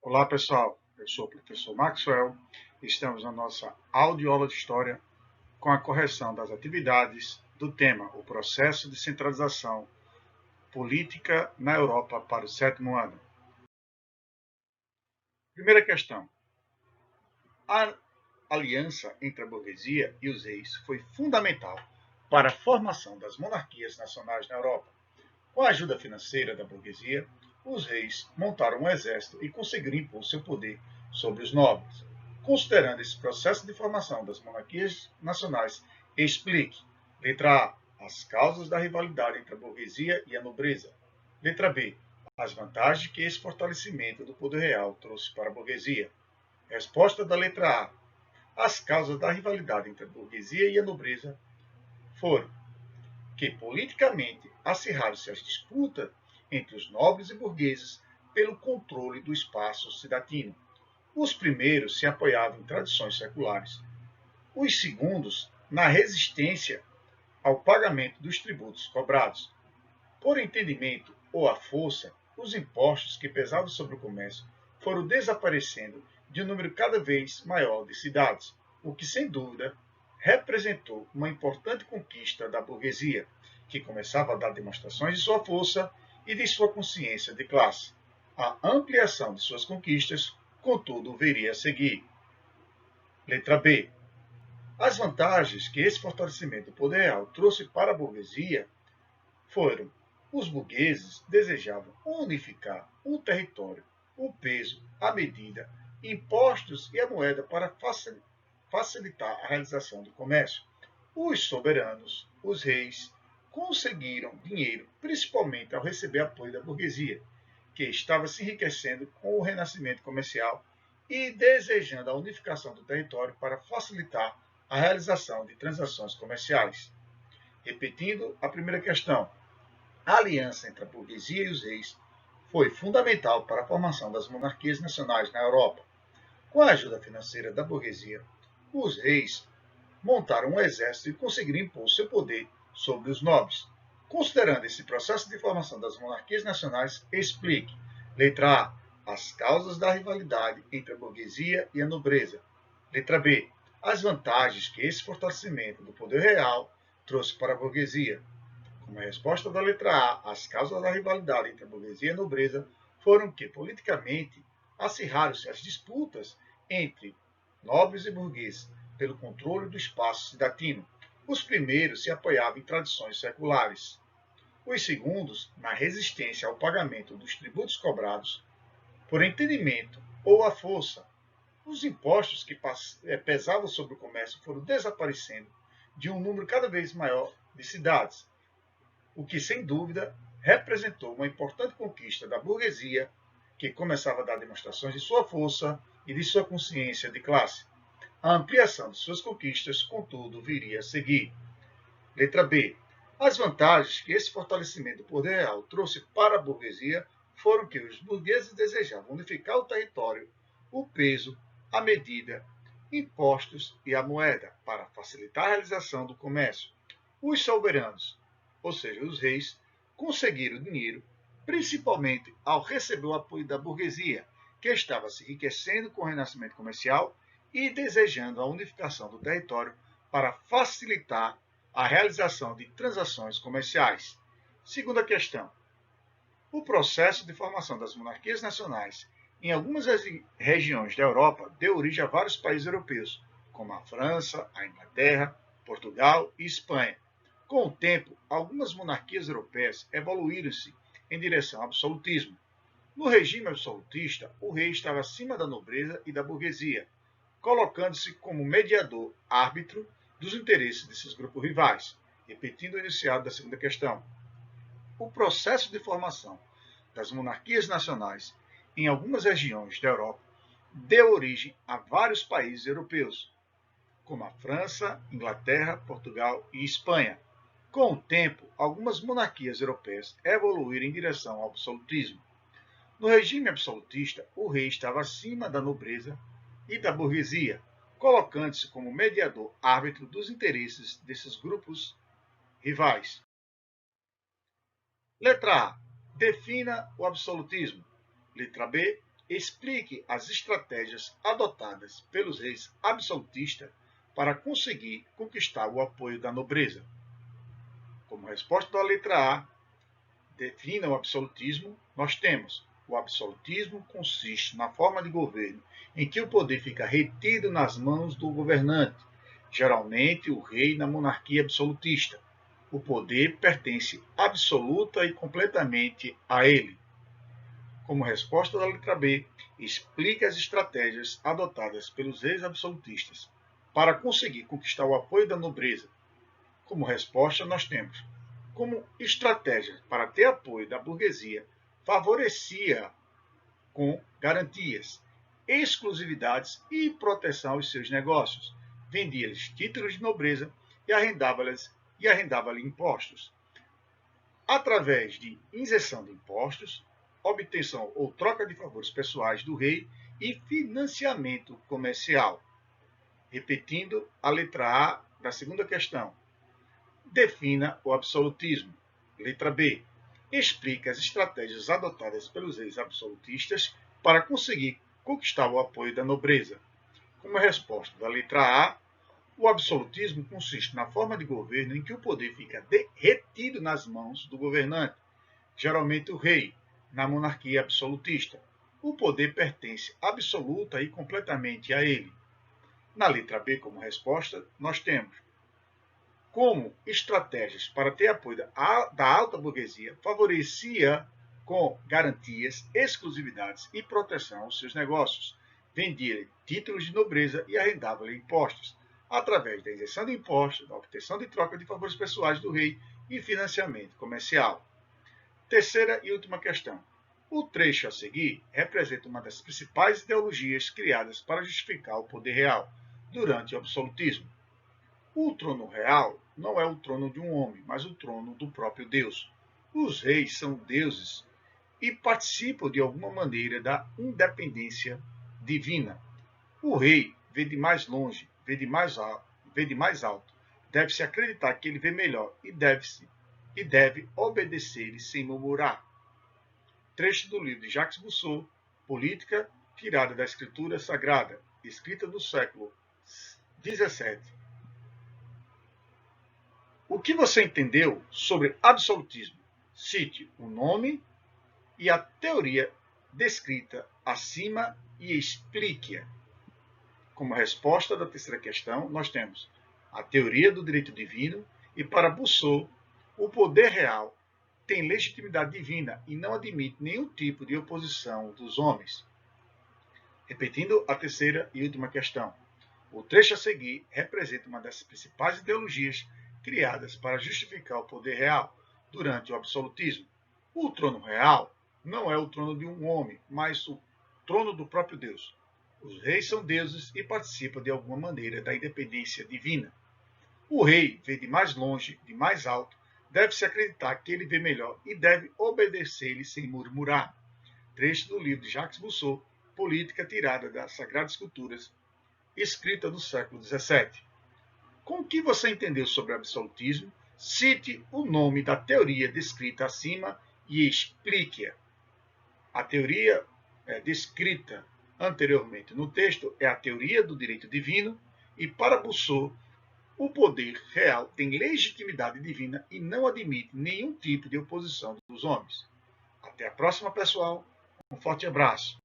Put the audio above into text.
Olá pessoal, eu sou o professor Maxwell. Estamos na nossa audioaula de História com a correção das atividades do tema O Processo de Centralização Política na Europa para o sétimo ano. Primeira questão. A aliança entre a burguesia e os reis foi fundamental para a formação das monarquias nacionais na Europa. Com a ajuda financeira da burguesia, os reis montaram um exército e conseguiram impor seu poder sobre os nobres. Considerando esse processo de formação das monarquias nacionais, explique. Letra A. As causas da rivalidade entre a burguesia e a nobreza. Letra B. As vantagens que esse fortalecimento do poder real trouxe para a burguesia. Resposta da letra A. As causas da rivalidade entre a burguesia e a nobreza foram que politicamente acirraram-se as disputas entre os nobres e burgueses pelo controle do espaço cidadino. Os primeiros se apoiavam em tradições seculares, os segundos na resistência ao pagamento dos tributos cobrados. Por entendimento ou à força, os impostos que pesavam sobre o comércio foram desaparecendo de um número cada vez maior de cidades, o que, sem dúvida, representou uma importante conquista da burguesia, que começava a dar demonstrações de sua força e de sua consciência de classe. A ampliação de suas conquistas, contudo, viria a seguir. Letra B. As vantagens que esse fortalecimento do poder real trouxe para a burguesia foram: os burgueses desejavam unificar o território, o peso, a medida, impostos e a moeda para facilitar a realização do comércio. Os soberanos, os reis, conseguiram dinheiro principalmente ao receber apoio da burguesia, que estava se enriquecendo com o renascimento comercial e desejando a unificação do território para facilitar a realização de transações comerciais. Repetindo a primeira questão, a aliança entre a burguesia e os reis foi fundamental para a formação das monarquias nacionais na Europa. Com a ajuda financeira da burguesia, os reis montaram um exército e conseguiram impor seu poder sobre os nobres. Considerando esse processo de formação das monarquias nacionais, explique. Letra A. As causas da rivalidade entre a burguesia e a nobreza. Letra B. As vantagens que esse fortalecimento do poder real trouxe para a burguesia. Como resposta da letra A, as causas da rivalidade entre a burguesia e a nobreza foram que, politicamente, acirraram-se as disputas entre nobres e burgueses pelo controle do espaço cidadino. Os primeiros se apoiavam em tradições seculares, os segundos na resistência ao pagamento dos tributos cobrados por entendimento ou à força. Os impostos que pesavam sobre o comércio foram desaparecendo de um número cada vez maior de cidades, o que, sem dúvida, representou uma importante conquista da burguesia, que começava a dar demonstrações de sua força e de sua consciência de classe. A ampliação de suas conquistas, contudo, viria a seguir. Letra B. As vantagens que esse fortalecimento do poder real trouxe para a burguesia foram que os burgueses desejavam unificar o território, o peso, a medida, impostos e a moeda, para facilitar a realização do comércio. Os soberanos, ou seja, os reis, conseguiram dinheiro principalmente ao receber o apoio da burguesia, que estava se enriquecendo com o renascimento comercial e desejando a unificação do território para facilitar a realização de transações comerciais. Segunda questão. O processo de formação das monarquias nacionais em algumas regiões da Europa deu origem a vários países europeus, como a França, a Inglaterra, Portugal e Espanha. Com o tempo, algumas monarquias europeias evoluíram-se em direção ao absolutismo. No regime absolutista, o rei estava acima da nobreza e da burguesia, colocando-se como mediador árbitro dos interesses desses grupos rivais. Repetindo o enunciado da segunda questão. O processo de formação das monarquias nacionais em algumas regiões da Europa deu origem a vários países europeus, como a França, Inglaterra, Portugal e Espanha. Com o tempo, algumas monarquias europeias evoluíram em direção ao absolutismo. No regime absolutista, o rei estava acima da nobreza e da burguesia, colocando-se como mediador árbitro dos interesses desses grupos rivais. Letra A. Defina o absolutismo. Letra B. explique as estratégias adotadas pelos reis absolutistas para conseguir conquistar o apoio da nobreza. Como resposta da letra A, defina o absolutismo, nós temos: o absolutismo consiste na forma de governo em que o poder fica retido nas mãos do governante, geralmente o rei na monarquia absolutista. O poder pertence absoluta e completamente a ele. Como resposta da letra B, explique as estratégias adotadas pelos reis absolutistas para conseguir conquistar o apoio da nobreza. Como resposta, nós temos: como estratégia para ter apoio da burguesia, favorecia com garantias, exclusividades e proteção aos seus negócios, vendia-lhes títulos de nobreza e arrendava-lhe impostos. Através de isenção de impostos, obtenção ou troca de favores pessoais do rei e financiamento comercial. Repetindo a letra A da segunda questão. Defina o absolutismo. Letra B. Explique as estratégias adotadas pelos reis absolutistas para conseguir conquistar o apoio da nobreza. Como resposta da letra A, o absolutismo consiste na forma de governo em que o poder fica retido nas mãos do governante, geralmente o rei, na monarquia absolutista. O poder pertence absoluta e completamente a ele. Na letra B, como resposta, nós temos: como estratégias para ter apoio da alta burguesia, favorecia com garantias, exclusividades e proteção aos seus negócios, vendia títulos de nobreza e arrendava-lhe impostos, através da isenção de impostos, da obtenção de troca de favores pessoais do rei e financiamento comercial. Terceira e última questão. O trecho a seguir representa uma das principais ideologias criadas para justificar o poder real durante o absolutismo. O trono real não é o trono de um homem, mas o trono do próprio Deus. Os reis são deuses e participam de alguma maneira da independência divina. O rei vê de mais longe, vê de mais alto. Deve-se acreditar que ele vê melhor e deve obedecer-lhe sem murmurar. Trecho do livro de Jacques Rousseau, Política, tirada da Escritura Sagrada, escrita no século XVII. O que você entendeu sobre absolutismo? Cite o nome e a teoria descrita acima e explique-a. Como resposta da terceira questão, nós temos a teoria do direito divino e, para Rousseau, o poder real tem legitimidade divina e não admite nenhum tipo de oposição dos homens. Repetindo a terceira e última questão, o trecho a seguir representa uma das principais ideologias criadas para justificar o poder real durante o absolutismo. O trono real não é o trono de um homem, mas o trono do próprio Deus. Os reis são deuses e participam de alguma maneira da independência divina. O rei vê de mais longe, de mais alto, deve-se acreditar que ele vê melhor e deve obedecer-lhe sem murmurar. Trecho do livro de Jacques Rousseau, Política, tirada das Sagradas Escrituras, escrita no século XVII. Com o que você entendeu sobre absolutismo, cite o nome da teoria descrita acima e explique-a. A teoria descrita anteriormente no texto é a teoria do direito divino e, para Rousseau, o poder real tem legitimidade divina e não admite nenhum tipo de oposição dos homens. Até a próxima, pessoal. Um forte abraço.